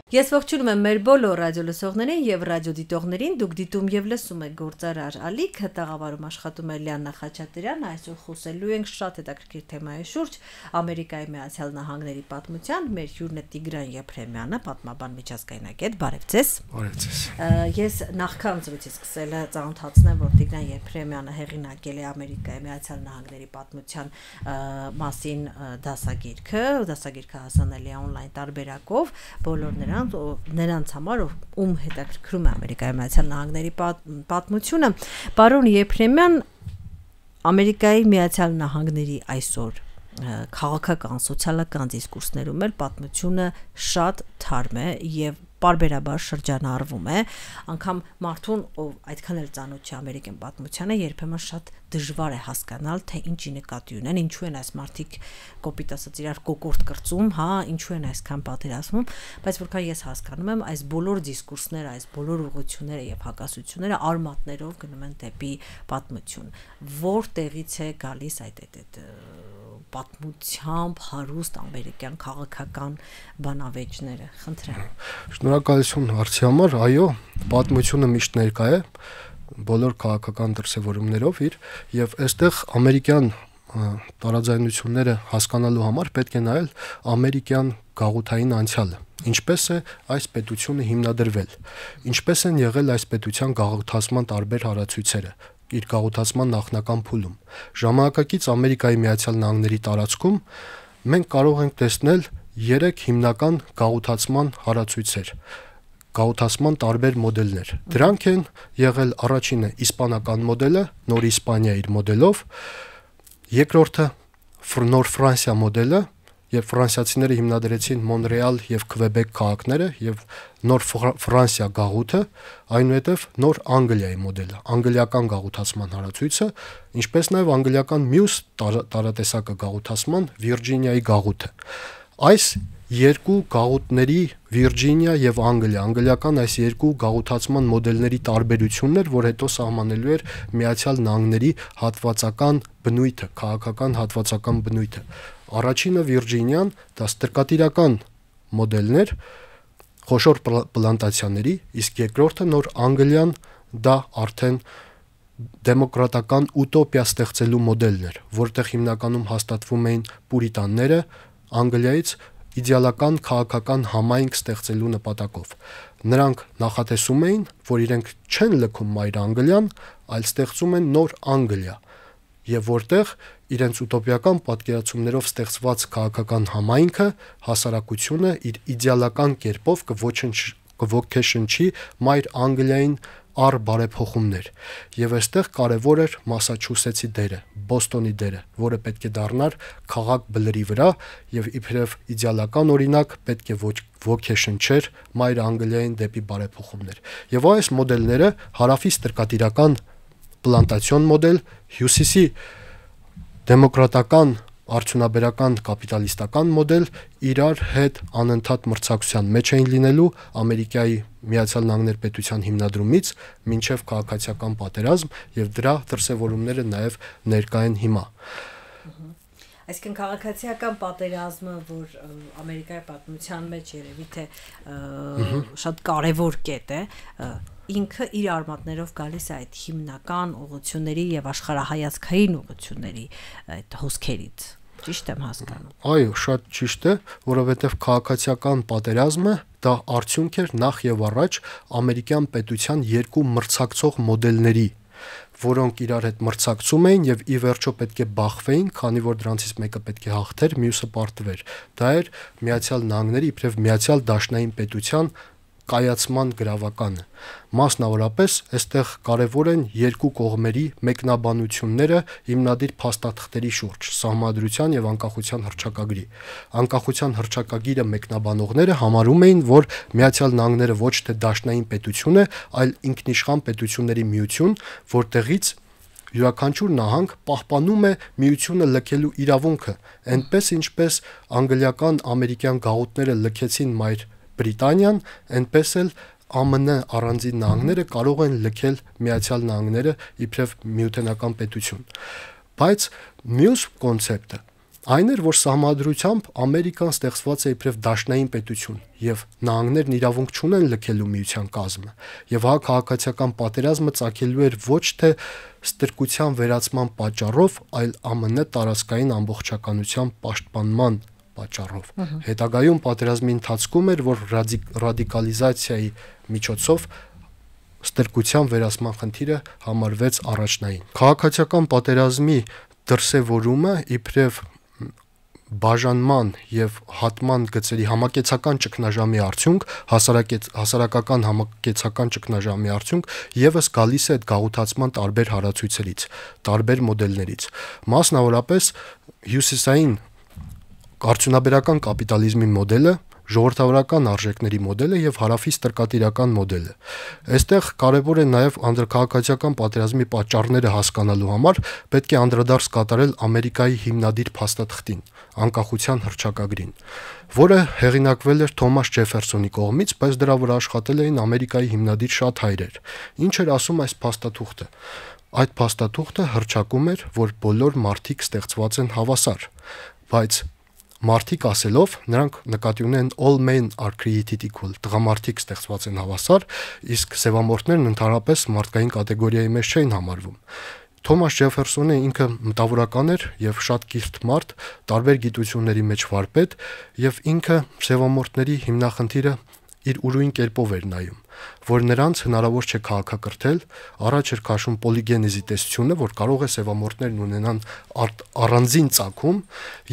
Ես ողջունում եմ մեր բոլոր ռադիո լսողներին եւ ռադիո դիտողներին, դուք դիտում եւ լսում եք Գործարար Ալիք, տաղավարում աշխատում է Լիաննա Խաչատրյանը, այսօր խոսելու ենք շատ հետաքրքիր թեմայի շուրջ Ամերիկայի Միացյալ Նահանգների պատմության, մեր հյուրն է Տիգրան Եփրեմյանը, պատմաբան միջազգայնագետ, բարև ձեզ։ Բարև ձեզ։ Ես նախքան զրույցի սկսելը ծանոթացնեմ, որ Տիգրան Եփրեմյանը հեղինակել է Ամերիկայի Միացյալ Նահանգների պատմության մասին դասագիրքը հասանելի է on-line տարբերակով, բոլոր նրանց համար ում հետաքրքրում է Ամերիկայի Միացյալ Նահանգների պատմությունը, պարոն Եփրեմյան, Ամերիկայի Միացյալ Նահանգների այսօր քաղաքական, սոցիալական դիսկուրսներում էլ պատմությունը շատ թարմ է եւ պարբերաբար շրջանառվում է, անգամ մարդուն, ով այդքան էլ ծանոթ չէ ամերիկյան պատմությանը, երբեմն շատ դժվար է հասկանալ, թե ինչի նկատի ունեն, ինչու են այս մարդիկ կոպիտ ասած իրար կոկորտ կրծում, հա, ինչու են այսքան պատերազմում, բայց որքան ես հասկանում եմ, այս բոլոր դիսկուրսները, այս բոլոր ուղղությունները եւ հակասությունները արմատներով գնում են դեպի պատմություն։ Որտեղից է գալիս այդ պատմությամբ հարուստ ամերիկյան քաղաքական բանավեճները, խնդրեմ։ Շնորհակալություն հարցի համար, այո, պատմությունը միշտ ներկա է բոլոր քաղաքական դրսևորումներով իր եւ այստեղ ամերիկյան տարաձայնությունները հասկանալու համար պետք է նայել ամերիկյան գաղութային անցյալը, ինչպես է այս պետությունը հիմնադրվել, ինչպես են եղել այս պետության գաղութացման տարբեր հարացույցերը իր գաղութացման նախնական փուլում։ Ժամանակակից Ամերիկայի Միացյալ Նահանգների տարածքում մենք կարող ենք տեսնել 3 հիմնական գաղութացման հարացույցեր, գաղութացման տարբեր մոդելներ։ Դրանք են եղել առաջինը իսպանական մոդելը, Նոր Իսպանիա իր մոդելով, երկրորդը Նոր Ֆրանսիա մոդելը, եւ ֆրանսիացիները հիմնադրեցին Մոնրեալ եւ Քվեբեկ քաղաքները եւ Նոր Ֆրանսիա գաղութը, այնուհետեւ Նոր Անգլիայի մոդելը, անգլիական գաղութացման հարացույցը, ինչպես նաեւ անգլիական մյուս տարատեսակը գաղութացման Վիրջինիայի գաղութը։ Այս երկու գաղութների Վիրջինիա եւ Անգլիա, անգլիական այս երկու գաղութացման մոդելների տարբերություններ, որ հետո սահմանելու էր Միացյալ Նահանգների հատվածական բնույթը, քաղաքական հատվածական բնույթը։ Առաջինը Վիրջինիան դա ստրկատիրական մոդելներ խոշոր պլանտացիաների, իսկ երկրորդը Նոր Անգլիան դա արդեն դեմոկրատական ուտոպիա ստեղծելու մոդելներ, որտեղ հիմնականում հաստատվում էին պուրիտանները Անգլիայից իդեալական քաղաքական համայնք ստեղծելու նպատակով։ Նրանք նախատեսում էին, որ իրենք չեն լքում Մայր Անգլիան, այլ ստեղծում են Նոր Անգլիա, եւ որտեղ իրենց ուտոպիական պատկերացումներով ստեղծված քաղաքական համայնքը, հասարակությունը իր իդեալական կերպով կոգեշնչի Մայր Անգլիային առ բարեփոխումներ։ Եվ այստեղ կարևոր էր Մասաչուսեթսի դերը, Բոստոնի դերը, որը պետք է դառնար քաղաք բլրի վրա եւ իբրև իդեալական օրինակ պետք է ոգեշնչեր Մայր Անգլիային դեպի բարեփոխումներ։ Եվ այս մոդելները հարավի ստրկատիրական պլանտացիոն մոդել, հյուսիսի դեմոկրատական արդյունաբերական կապիտալիստական մոդել իրար հետ անընդհատ մրցակցության մեջ էին լինելու Ամերիկայի Միացյալ Նահանգներ պետության հիմնադրումից մինչև քաղաքացիական պատերազմ եւ դրա դրսևորումները նաեւ ներկա են հիմա։ Այսինքն քաղաքացիական պատերազմը, որ Ամերիկայի պատմության մեջ երևի թե շատ կարևոր կետ է, ինքը իր արմատներով գալիս է այդ հիմնական ուղղությունների եւ աշխարհայացքային ուղղությունների այդ հոսքերից։ Ճիշտ եմ հասկանում։ Այո, շատ ճիշտ է, որովհետեւ քաղաքացիական պատերազմը դա արդյունք էր նախ եւ առաջ ամերիկյան պետության երկու մրցակցող մոդելների, որոնք իրար հետ մրցակցում էին եւ ի վերջո պետք է բախվեին, քանի որ դրանցից մեկը պետք է հաղթեր, մյուսը պարտվեր։ Դա էր Միացյալ Նահանգների իբրև Միացյալ Դաշնային պետության կայացման գրավականը։ Մասնավորապես, այստեղ կարևոր են երկու կողմերի մեկնաբանությունները հիմնադիր փաստաթղթերի շուրջ, Սահմանադրության եւ Անկախության հռչակագրի։ Անկախության հռչակագիրը մեկնաբանողները համարում էին, որ Միացյալ Նահանգները ոչ թե դաշնային պետություն է, այլ ինքնիշխան պետությունների միություն, որտեղից յուրաքանչյուր նահանգ պահպանում է միությունը լքելու իրավունքը, այնպես ինչպես անգլիական ամերիկյան գաղութները լքեցին Մայր Բրիտանիան, այնպես էլ ԱՄՆ առանձին նահանգները կարող են լքել Միացյալ Նահանգները իբրև միութենական պետություն։ Բայց մյուս կոնցեպտը, այն էր, որ սահմանադրությամբ Ամերիկան ստեղծված է իբրև դաշնային պետություն եւ նահանգներն իրավունք չունեն լքելու միության կազմը եւ հա քաղաքացիական պատերազմը ծագելու էր ոչ թե ստրկության վերացման պատճառով, այլ ԱՄՆ տարածքային ամբողջականության պաշտպանման պատճառով։ Հետագայում պատերազմի ընթացքում էր, որ ռադիկալիզացիայի միջոցով ստրկության վերացման խնդիրը համարվեց առաջնային։ Քաղաքացիական պատերազմի դրսևորումը իբրև բաժանման եւ հատման գծերի համակեցական ճգնաժամի արդյունք, հասարակական համակեցական ճգնաժամի արդյունք եւս գալիս է այդ գաղութացման տարբեր հարացույցերից, տարբեր մոդելներից։ Մասնավորապես հյուսիսային արդյունաբերական կապիտալիզմի մոդելը, ժողովրդավարական արժեքների մոդելը եւ հարավի ստրկատիրական մոդելը։ Այստեղ կարեւոր է նաեւ անդրկահաղաքացիական պատերազմի պատճառները հասկանալու համար պետք է անդրադարձ կատարել Ամերիկայի հիմնադիր փաստաթղթին, անկախության հռչակագրին, որը հեղինակվել էր Թոմաս Ջեֆերսոնի կողմից, բայց դրա վրա աշխատել էին Ամերիկայի հիմնադիր շատ հայրեր։ Ինչ էր ասում այս փաստաթուղթը։ Այդ փաստաթուղթը հռչակում էր, որ բոլոր մարդիկ ստեղծված են հավասար, բայց մարդիկ ասելով նրանք նկատի ունեն all men are created equal, տղամարդիկ ստեղծված են հավասար, իսկ սևամորթներն ընդհանրապես մարդկային կատեգորիայի մեջ չէին համարվում։ Թոմաս Ջեֆերսոնը ինքը մտավորական էր եւ շատ կիրթ մարդ, տարբեր գիտությունների մեջ վարպետ, եւ ինքը սևամորթների հիմնախնդիրը իր ուրույն կերպով էր նայում, որ նրանց հնարավոր չէ քաղաքակրթել, առաջ էր քաշում պոլիգենեզի տեսությունը, որ կարող է սևամորթներն ունենան առանձին ծագում,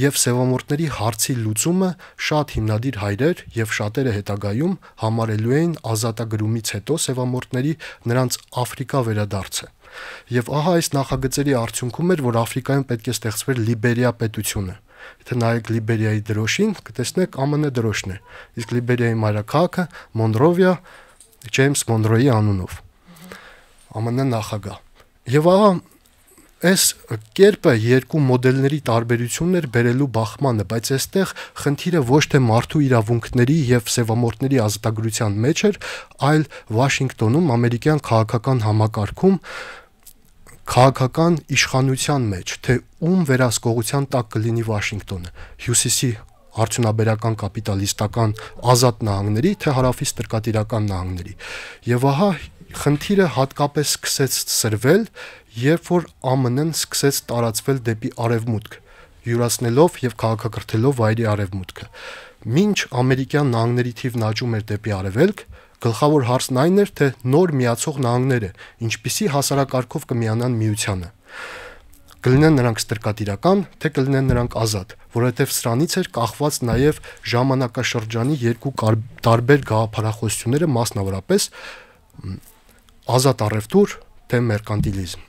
եւ սևամորթների հարցի լուծումը շատ հիմնադիր հայրեր եւ շատերը հետագայում համարելու էին ազատագրումից հետո սևամորթների նրանց Աֆրիկա վերադարձը։ Եվ ահա այս նախագծերի արդյունքում էր, որ Աֆրիկայում պետք է ստեղծվեր Լիբերիա պետությունը։ Եթե նայեք Լիբերիայի դրոշին, կտեսնեք ԱՄՆ դրոշն է, իսկ Լիբերիայի մայրաքաղաքը Մոնրովիա, Ջեյմս Մոնրոյի անունով, ԱՄՆ նախագահ։ Եվ ահա այս կերպը երկու մոդելների տարբերությունն էր բերելու բախմանը, բայց այստեղ խնդիրը ոչ թե մարդու իրավունքների եւ սևամորթների ազատագրության մեջ էր, այլ Վաշինգտոնում ամերիկյան քաղաքական համակարգում քաղաքական իշխանության մեջ, թե ում վերահսկողության տակ կլինի Վաշինգտոնը, հյուսիսի արդյունաբերական կապիտալիստական ազատ նահանգների, թե հարավի ստրկատիրական նահանգների։ Եվ ահա խնդիրը հատկապես սկսեց սրվել, երբ որ ԱՄՆ-ն սկսեց տարածվել դեպի արևմուտք, յուրացնելով եւ քաղաքակրթելով վայրի արևմուտքը։ Մինչ ամերիկյան նահանգների թիվն աճում էր դեպի արևելք, գլխավոր հարցն այն էր, թե նոր միացող նահանգները ինչպիսի հասարակարգով կմիանան միությանը։ Կլինեն նրանք ստրկատիրական, թե կլինեն նրանք ազատ, որովհետև սրանից էր կախված նաև ժամանակաշրջանի երկու տարբեր գաղափարախոսությունները, մասնավորապես ազատ առևտուր, թե մերկանտիլիզմ։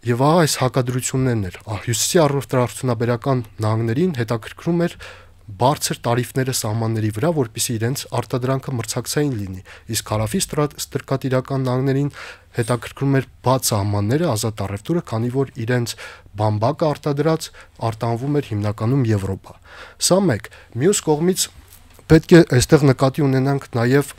Եվ ահա այս հակադրություններն էր։ Հյուսիսի առևտրաարդյունաբերական նահանգներին հետաքրքրում էր բարձր տարիֆները սահմանների վրա, որպեսզի իրենց արտադրանքը մրցակցային լինի, իսկ հարավի ստրկատիրական նահանգներին հետաքրքրում էր բաց սահմանները, ազատ առևտուրը, քանի որ իրենց բամբակը արտադրած արտանվում էր հիմնականում Եվրոպա։ Սա մեկ։ Մյուս կողմից պետք է այստեղ նկատի ունենանք նաև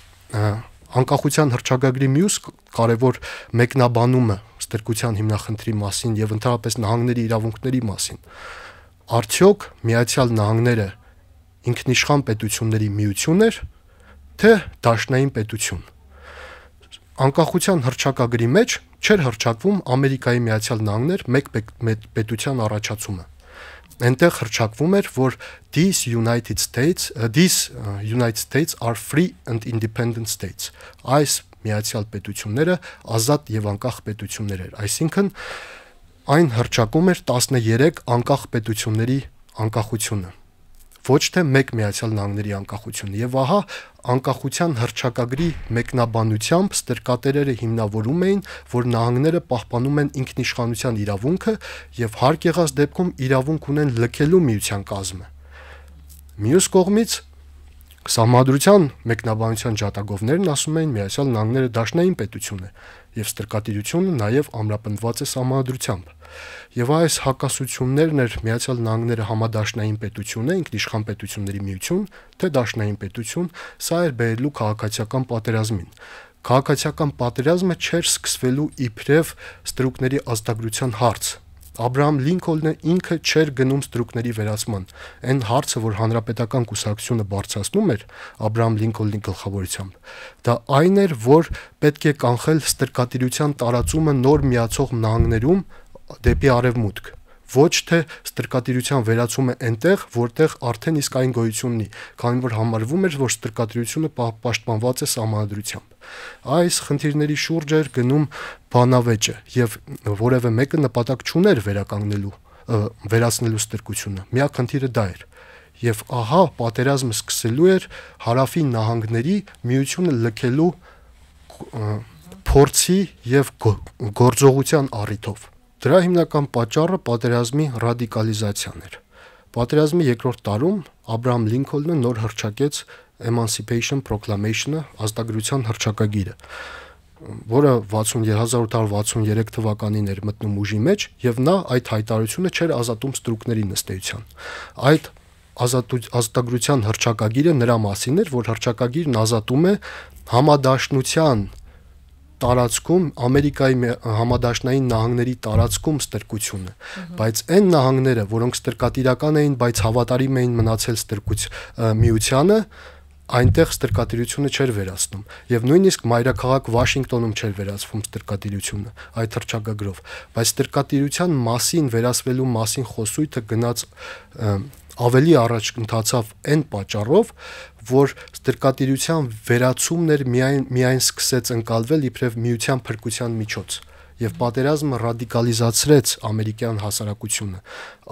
անկախության հռչակագրի մյուս կարևոր մեկնաբանումը ստրկության հիմնախնդրի մասին եւ ընդհանրապես նահանգների իրավունքների մասին։ Արդյոք Միացյալ Նահանգները ինքնիշխան պետությունների միություն էր, թե դաշնային պետություն։ Անկախության հռչակագրի մեջ չէր հռչակվում Ամերիկայի Միացյալ Նահանգներ մեկ պետության առաջացումը։ Այնտեղ հռչակվում էր, որ these United States are free and independent states։ Այս միացյալ պետությունները ազատ եւ անկախ պետություններ էր, այսինքն այն հռչակում էր 13 անկախ պետությունների անկախությունը, ոչ թե մեկ Միացյալ Նահանգների անկախությունը։ Եվ ահա անկախության հռչակագրի մեկնաբանությամբ ստրկատերերը հիմնավորում էին, որ նահանգները պահպանում են ինքնիշխանության իրավունքը եւ հարկ եղած դեպքում իրավունք ունեն լքելու միության կազմը։ Մյուս կողմից Սահմանադրության մեկնաբանության ջատագովներն ասում էին Միացյալ Նահանգները դաշնային պետություն է եւ ստրկատիրությունը նաեւ ամրապնդված է Սահմանադրությամբ։ Եվ այս հակասություններն էր Միացյալ Նահանգները համադաշնային պետություն է, ինքնիշխան պետությունների միություն, թե դաշնային պետություն, սա էր բերելու քաղաքացիական պատերազմին։ Քաղաքացիական պատերազմը չէր սկսվելու իբրև ստրուկների ազատագրության հարց, Աբրահամ Լինքոլնը ինքը չէր գնում ստրուկների վերացման։ Այն հարցը, որ հանրապետական կուսակցությունը բարձրացնում էր Աբրահամ Լինքոլնի գլխավորությամբ, դա այն էր, որ պետք է կանխել ստրկատիրության տարածումը նոր միացող նահանգներում դեպի արևմուտք, ոչ թե ստրկատիրության վերացումը այնտեղ, որտեղ արդեն իսկ այն գոյություն ունի, քանի որ համարվում էր, որ ստրկատիրությունը պաշտպանված է սահմանադրությամբ։ Այս խնդիրների շուրջ էր գնում բանավեճը եւ որևէ մեկը նպատակ չուներ վերացնելու ստրկությունը։ Միակ խնդիրը դա էր։ Եվ ահա պատերազմը սկսելու էր հարավի նահանգների միությունը լքելու փորձի եւ գործողության առիթով։ Դրա հիմնական պատճառը պատերազմի ռադիկալիզացիան էր։ Պատերազմի երկրորդ տարում Աբրահամ Լինքոլնը նոր հռչակեց Emancipation Proclamation-ը, ազատագրության հռչակագիրը, որը 1863 թվականին էր մտնում ուժի մեջ, եւ նա այդ հայտարարությունը չէր ազատում ստրուկների նստեյության։ Այդ ազատագրության հռչակագիրը նրա մասին էր, որ հռչակագիրն ազատում է համադաշնության տարածքում Ամերիկայի համադաշնային նահանգների տարածքում ստրկությունը, բայց այն նահանգները, որոնք ստրկատիրական էին, բայց հավատարիմ էին մնացել միությանը, այնտեղ ստրկատիրությունը չէր վերացնում, եւ նույնիսկ մայրաքաղաք Վաշինգտոնում չէր վերացվում ստրկատիրությունը այդ հռչակագրով, բայց ստրկատիրության մասին վերացվելու մասին խոսույթը գնաց ավելի առաջ ընթացավ այն պատճառով, որ ստրկատիրության վերացումն էր միայն սկսեց ընկալվել իբրև միության փրկության միջոց, եւ պատերազմը ռադիկալիզացրեց ամերիկյան հասարակությունը։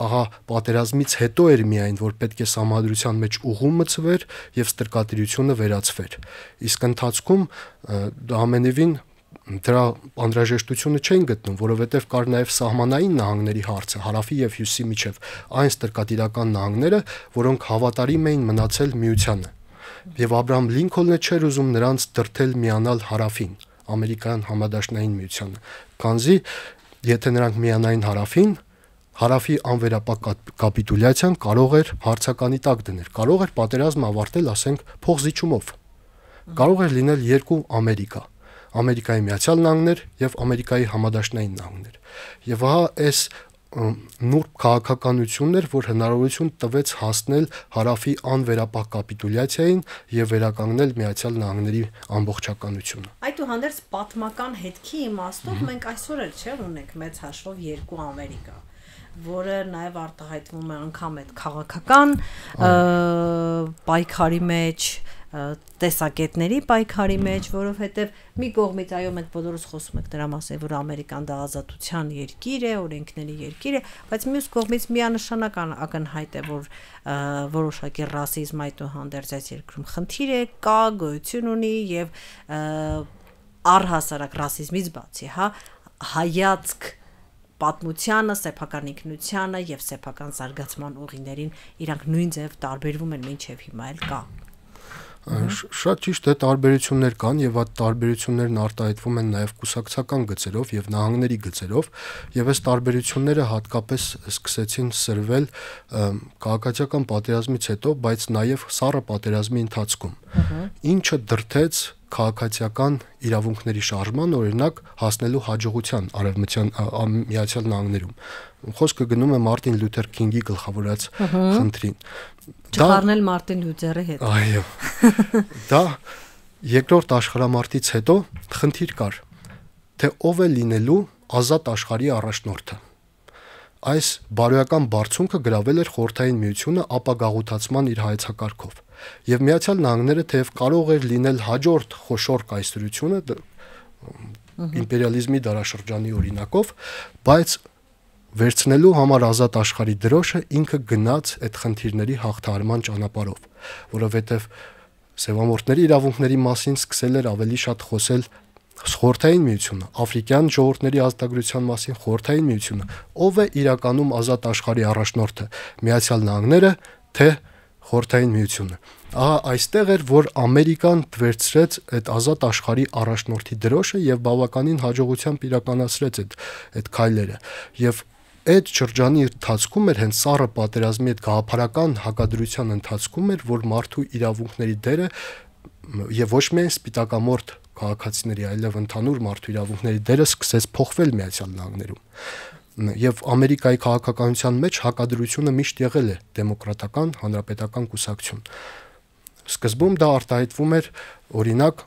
Ահա պատերազմից հետո էր միայն, որ պետք է սահմանադրության մեջ ուղում մտցվեր եւ ստրկատիրությունը վերացվեր։ Իսկ ընթացքում դա ամենևին դրա անհրաժեշտությունը չեն գտնում, որովհետև կար նաև սահմանային նահանգների հարցը, հարավի եւ հյուսիսի միջև, այն ստրկատիրական նահանգները, որոնք հավատարիմ էին մնացել միությանը։ Եվ Աբրահամ Լինքոլնը չէր ուզում նրանց դրդել միանալ հարավին, ամերիկյան համադաշնային միությանը, քանզի եթե նրանք միանային հարավին, հարավի անվերապահ կապիտուլյացիան կարող էր հարցականի տակ դնել, կարող էր պատերազմը ավարտել, ասենք, փոխզիջումով։ Կարող էր լինել երկու Ամերիկա, Ամերիկայի Միացյալ Նահանգներ եւ Ամերիկայի Համադաշնային Նահանգներ։ Եվ ահա այս նուրբ քաղաքականությունն էր, որ հնարավորություն տվեց հասնել հարավի անվերապահ կապիտուլյացիային եւ վերականգնել Միացյալ Նահանգների ամբողջականությունը։ Այդուհանդերձ պատմական հետքի իմաստով մենք այսօր էլ չէ ունենք մեծ հաշվով երկու Ամերիկա, որը նաև արտահայտվում է անգամ այդ քաղաքական պայքարի մեջ, տեսակետների պայքարի մեջ, որովհետև մի կողմից այո մենք բոլորս խոսում ենք դրա մասին, որ Ամերիկան դա ազատության երկիր է, օրենքների երկիր է, բայց մյուս կողմից միանշանակ ակնհայտ է, որ որոշակի ռասիզմ այդուհանդերձ այս երկրում խնդիր է, կա, գոյություն ունի եւ առհասարակ ռասիզմից բացի, հայացք պատմությանը, սեփական ինքնությանը եւ սեփական զարգացման ուղիներին իրանք նույն ձև տարբերվում են մինչեւ հիմա էլ կա։ Շատ ճիշտ է, տարբերություններ կան եւ այդ տարբերություններն արտահայտվում են նաեւ կուսակցական գծերով եւ նահանգների գծերով եւ այս տարբերությունները հատկապես սկսեցին սրվել քաղաքացիական պատերազմից հետո, բայց նաեւ սառը պատերազմի ընթացքում, ինչը դրդեց քաղաքացիական իրավունքների շարժման, օրինակ հասնելու հաջողության արևմտյան Միացյալ Նահանգներում։ Խոսքը գնում է Մարտին Լյութեր Քինգի գլխավորած խնդրին։ Չխառնել Մարտին Լյութերի հետ։ Այո։ Դա երկրորդ աշխարհամարտից հետո խնդիր կար, թե ով է լինելու ազատ աշխարհի առաջնորդը։ Այս բարոյական բարձունքը գրավել էր Խորհրդային Միությունը ապագաղութացման իր հայեցակարգով։ Եվ Միացյալ Նահանգները թեև կարող էր լինել հաջորդ խոշոր կայսրությունը իմպերիալիզմի դարաշրջանի օրինակով, բայց վերցնելու համար ազատ աշխարհի դրոշը ինքը գնաց այդ խնդիրների հաղթահարման ճանապարհով, որովհետև սևամորթների իրավունքների մասին սկսել էր ավելի շատ խոսել Խորհրդային Միությունը, Աֆրիկյան ժողովուրդների ազատագրության մասին Խորհրդային Միությունը, ով է իրականում ազատ աշխարհի առաջնորդը, Միացյալ Նահանգները, թե Խորհրդային Միությունը։ Ահա այստեղ էր, որ Ամերիկան վերցրեց այդ ազատ աշխարհի առաջնորդի դրոշը եւ բավականին հաջողությամբ իրականացրեց այդ քայլերը։ Եվ այդ շրջանի ընթացքում էր հենց սառը պատերազմի այդ գաղափարական հակադրության ընթացքում էր, որ մարդու իրավունքների դերը եւ ոչ միայն սպիտակամորթ քաղաքացիների, այլև ընդհանուր մարդու իրավունքների դերը սկսեց փոխվել Միացյալ Նահանգներում։ եւ Ամերիկայի քաղաքականության մեջ հակադրությունը միշտ եղել է դեմոկրատական հանրապետական կուսակցություն։ Սկզբում դա արտահայտվում էր օրինակ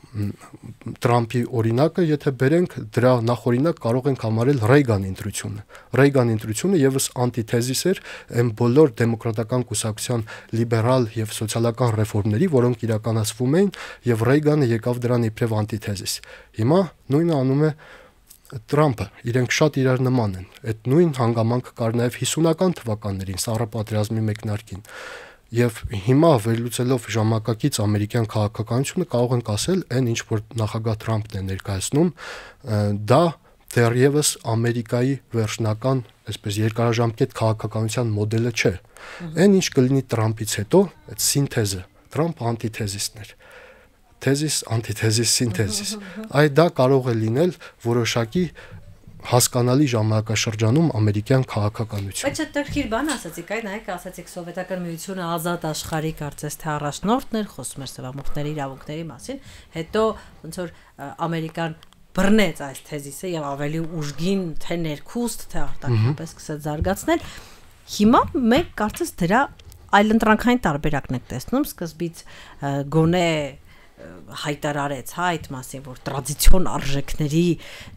Տրամփի օրինակը, եթե բերենք դրա նախօրինակ կարող ենք համարել Ռեյգանի ընտրությունը։ Ռեյգանի ընտրությունը եւս անտիթեզիս էր այն բոլոր դեմոկրատական կուսակցության լիբերալ եւ սոցիալական ռեֆորմների, որոնք իրականացվում էին, եւ Ռեյգանը եկավ դրան իբրև անտիթեզիս։ Հիմա նույնը անում է Տրամփը, իրենք շատ իրար նման են։ Այդ նույն հանգամանքը կար նաեւ 50-ական թվականներին, Սառը պատերազմի մեկնարկին։ Եվ հիմա վերլուծելով ժամանակակից ամերիկյան քաղաքականությունը կարող ենք ասել, այն ինչ որ նախագահ Տրամփն է ներկայացնում, դա դեռևս Ամերիկայի վերջնական, այսպես երկարաժամկետ քաղաքականության մոդելը չէ։ Այն ինչ կլինի Տրամփից հետո, այդ սինթեզը, Տրամփ անտիթեզիսն էր։ Թեզիս, անտիթեզիս, սինթեզիս։ Այդ դա կարող է լինել որոշակի հասկանալի ժամանակաշրջանում ամերիկյան քաղաքականություն։ Բայց հետաքրքիր բան ասացիք, այ նայեք, ասացիք Սովետական միությունը ազատ աշխարհի կարծես թե առաջնորդն էր, խոսում էր սևամուխների իրավունքների մասին, հետո ոնց որ Ամերիկան բռնեց այս թեզիսը եւ ավելի ուժգին թե ներքուստ, թե արտաքնապես սկսեց զարգացնել։ Հիմա մենք կարծես դրա այլընտրանքային տարբերակն ենք տեսնում, սկզբից գոնե հայտարարեց այդ մասին, որ տրադիցիոն արժեքների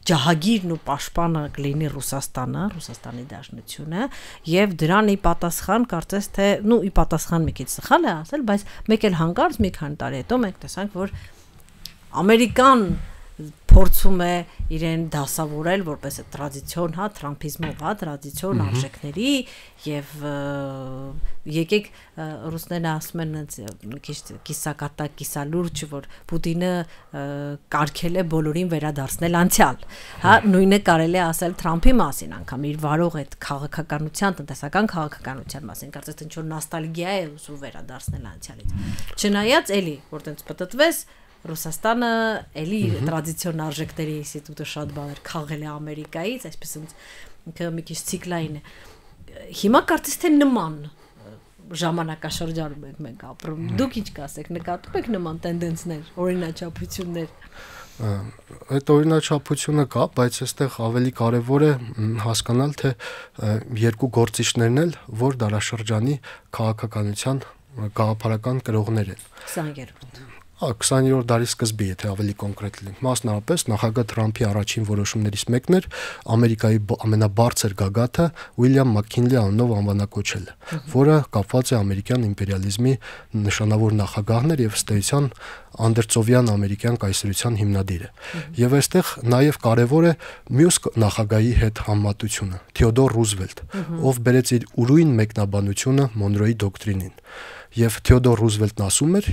ջահագիրն ու պաշտպանը կլինի Ռուսաստանի Դաշնությունը, եւ դրան ի պատասխան կարծես թե, ի պատասխան մի քիչ սխալ է ասել, բայց մեկ էլ հանկարծ մի քանի տարի հետո մենք տեսանք, որ Ամերիկան փորձում է իրեն դասավորել որպես տրադիցիոն, տրամփիզմով, տրադիցիոն արժեքների եւ եկեք ռուսներն ասում են մի քիչ կիսակատակ, կիսալուրջ, որ Պուտինը կարգել է բոլորին վերադարձնել անցյալ։ Նույնը կարելի է ասել Տրամփի մասին, անգամ իր վարող այդ քաղաքականության, տնտեսական քաղաքականության մասին, կարծես ինչ որ նոստալգիա է ուզում վերադարձնել անցյալից։ Չնայած էլի, որ տենց պատտվես Ռուսաստանը էլի տրադիցիոն արժեքների ինստիտուտը շատ բաներ քաղել է Ամերիկայից, այսպես ինքը մի քիչ ցիկլային է։ Հիմա կարծես թե նման ժամանակաշրջանում ենք մենք ապրում։ Դուք ինչ կասեք, նկատում եք նման տենդենսներ, օրինաչափություններ։ Այդ օրինաչափությունը կա, բայց այստեղ ավելի կարևոր է հասկանալ, թե երկու գործիչներն էլ որ դարաշրջանի քաղաքականության գաղափարական կրողներ են։ 20-րդ 20-րդ դարի սկզբի, եթե ավելի կոնկրետ լինենք, մասնավորապես նախագահ Տրամփի առաջին որոշումներից մեկն էր Ամերիկայի ամենաբարձր գագաթը Ուիլյամ Մաքքինլի անունով անվանակոչելը, որը կապված է ամերիկյան իմպերիալիզմի նշանավոր նախագահն էր եւ ըստ էության անդերցովյան ամերիկյան կայսրության հիմնադիրը։ Եվ այստեղ նաեւ կարեւոր է մյուս նախագահի հետ համեմատությունը՝ Թեոդոր Ռուզվելտ, ով բերեց իր ուրույն մեկնաբանությունը Մոնրոյի դոկտրինին։ Եվ Թեոդոր Ռուզվելտն ասում էր,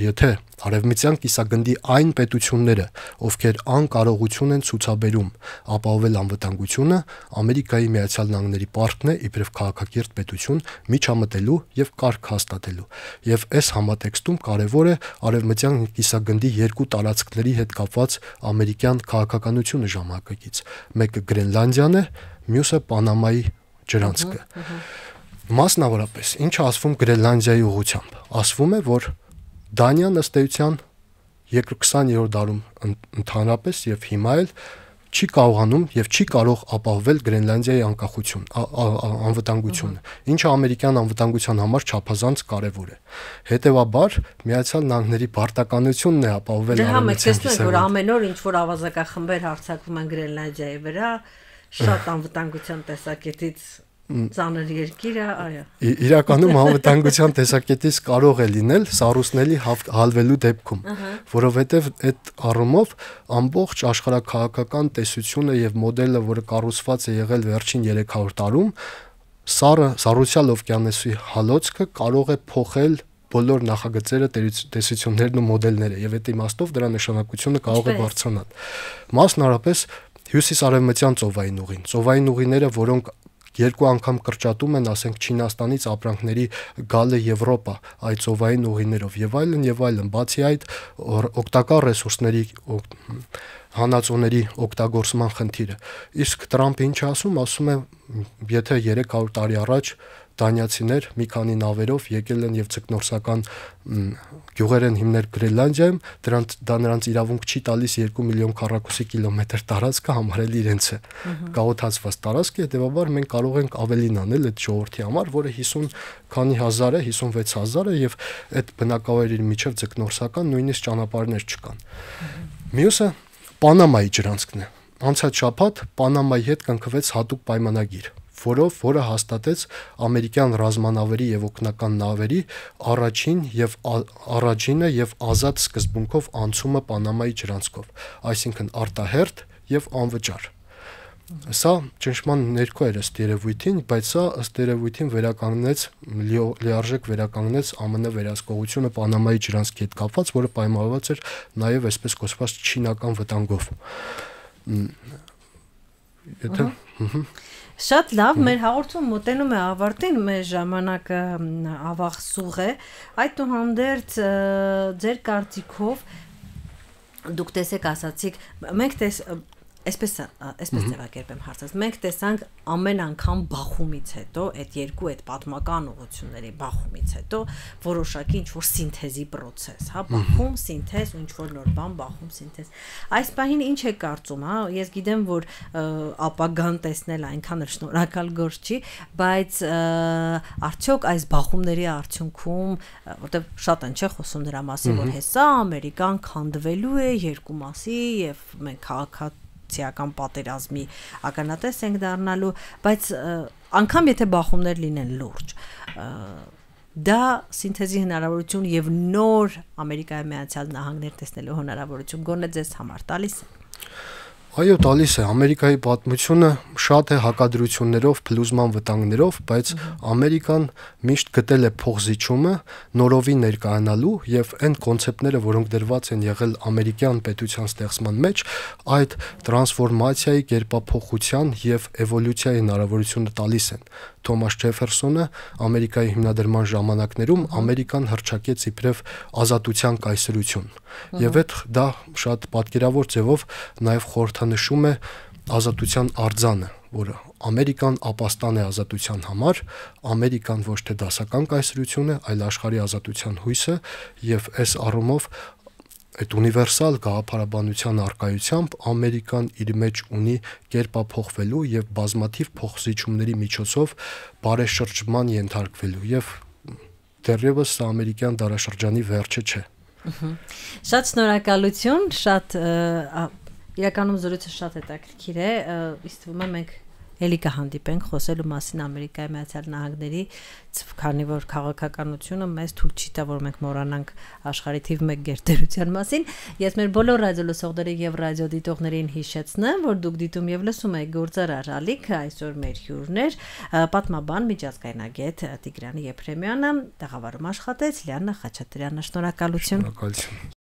եթե արևմտյան կիսագնդի այն պետությունները, ովքեր անկարողություն են ցուցաբերում ապահովել անվտանգությունը, Ամերիկայի Միացյալ Նահանգների պարտքն է իբրև քաղաքակիրթ պետություն միջամտելու եւ կարգ հաստատելու։ Եվ այս համատեքստում կարեւոր է արևմտյան կիսագնդի երկու տարածքների հետ կապված ամերիկյան քաղաքականությունը ժամանակակից։ Մեկը Գրենլանդիան է, մյուսը Պանամայի ջրանցքը։ Մասնավորապես, ինչ ասվում Գրենլանդիայի ուղղությամբ։ Ասվում է, որ Դանիան ըստ էության 20-րդ դարում ընդհանրապես եւ հիմա էլ չի կարողանում եւ չի կարող ապահովել Գրենլանդիայի անկախություն, անվտանգությունը, ինչը ամերիկյան անվտանգության համար չափազանց կարեւոր է։ Հետևաբար, Միացյալ Նահանգների պարտականությունն է ապահովել արևմտյան կիսագնդի։ Որ ամեն օր ինչ որ ավազակախմբեր հարձակվում են Գրենլանդիայի վրա, շատ անվտանգության տեսակետից ծանր երկիր է, այո։ Իրականում անվտանգության տեսակետից կարող է լինել սառուսնելի հալվելու դեպքում, որովհետև այդ առումով ամբողջ աշխարհակաղակական տեսությունը եւ մոդելը, որը կառուցված է եղել վերջին 300 տարում, Սառուցյալ օվկիանոսի հալոցքը կարող է փոխել բոլոր նախագծերը, տեսություններն ու մոդելները եւ այդ իմաստով դրա նշանակությունը կարող է բարձրանալ։ Մասնավորապես հյուսիսարևմտյան ծովային ուղին, ծովային ուղիները, որոնք երկու անգամ կրճատում են, ասենք Չինաստանից ապրանքների գալը Եվրոպա այդ ծովային ուղիներով եւ այլն, բացի այդ օգտակար ռեսուրսների հանածոների օգտագործման խնդիրը։ Իսկ Տրամպը ինչ ասում է, եթե 300 տարի առաջ դանիացիներ մի քանի նավերով եկել են եւ ձկնորսական գյուղեր են հիմնել Գրենլանդիայում, դա նրանց իրավունք չի տալիս 2 միլիոն քառակուսի կիլոմետր տարածքը համարել իրենց է։ Գաղութացված տարածք է, հետեւաբար մենք կարող ենք ավելին անել այդ ժողովրդի համար, որը 50 քանի հազար է, 56,000 է եւ այդ բնակավայրերի միջև ձկնորսական նույնիսկ ճանապարհներ չկան։ Մյուսը Պանամայի ջրանցքն է։ Անցած շաբաթ Պանամայի հետ կնքվեց հատուկ պայմանագիր, որը հաստատեց ամերիկյան ռազմանավերի եւ օգնական նավերի առաջինը եւ ազատ սկզբունքով անցումը Պանամայի ջրանցքով, այսինքն արտահերթ եւ անվճար։ Սա ճնշման ներքո էր ըստ երևույթին, բայց սա ըստ երևույթին լիարժեք վերականգնեց ԱՄՆ վերահսկողությունը Պանամայի ջրանցքի հետ կապված, որը պայմանավորված էր նաեւ այսպես կոչված չինական վտանգով։ Շատ լավ, մեր հաղորդումը մոտենում է ավարտին, մեր ժամանակը ավաղ է, այդուհանդերձ ձեր կարծիքով դուք տեսեք ասացիք, մենք այսպես ձևակերպեմ հարցը, մենք տեսանք ամեն անգամ բախումից հետո, այդ պատմական ուղղությունների բախումից հետո որոշակի ինչ-որ սինթեզի պրոցես, հա, բախում, սինթեզ, ու ինչ-որ նոր բան, բախում, սինթեզ։ Այս պահին ինչ է կարծում, հա, ես գիտեմ, որ ապագան տեսնել այնքան էլ շնորհակալ գործ չի, բայց արդյոք այս բախումների արդյունքում, որտեղ շատ են չէ խոսում դրա մասին, որ հեսա Ամերիկան քանդվելու է երկու մասի եւ մենք քաղաքացիական պատերազմի ականատես ենք դառնալու, բայց անգամ եթե բախումներ լինեն լուրջ, դա սինթեզի հնարավորություն եւ նոր Ամերիկայի Միացյալ Նահանգներ տեսնելու հնարավորություն գոնե ձեզ համար տալիս է։ Այո, տալիս է։ Ամերիկայի պատմությունը շատ է հակադրություններով, փլուզման վտանգներով, բայց Ամերիկան միշտ գտել է փոխզիջումը նորովին ներկայանալու եւ այն կոնցեպտները, որոնք դրված են եղել ամերիկյան պետության ստեղծման մեջ, այդ տրանսֆորմացիայի, կերպափոխության եւ էվոլյուցիայի հնարավորությունը տալիս են։ Թոմաս Ջեֆերսոնը Ամերիկայի հիմնադրման ժամանակներում Ամերիկան հռչակեց իբրև ազատության կայսրություն։ Եվ դա շատ պատկերավոր ձևով նաև խորհրդանշում է ազատության արձանը, որը Ամերիկան ապաստան է ազատության համար, Ամերիկան ոչ թե դասական կայսրություն է, այլ աշխարհի ազատության հույսը, եւ այս առումով այդ ունիվերսալ գաղափարաբանության առկայությամբ Ամերիկան իր մեջ ունի կերպափոխվելու եւ բազմաթիվ փոխզիջումների միջոցով բարեշրջման ենթարկվելու եւ դեռևս սա ամերիկյան դարաշրջանի վերջը չէ։ Շատ շնորհակալություն, իրականում զրույցը շատ հետաքրքիր է, իսկ թվում է մենք Էլի կհանդիպենք խոսելու մասին Ամերիկայի Միացյալ Նահանգների, քանի որ քաղաքականությունը մեզ թույլ չի տա, որ մենք մոռանանք աշխարհի թիվ 1 գերտերության մասին։ Ես մեր բոլոր ռադիոլսողների եւ ռադիոդիտողներին հիշեցնեմ, որ դուք դիտում եւ լսում եք Գործարար ալիք, այսօր մեր հյուրներ պատմաբան միջազգայնագետ Տիգրան Եփրեմյանը, տաղավարում աշխատեց Լիաննա Խաչատրյանը։ Շնորհակալություն։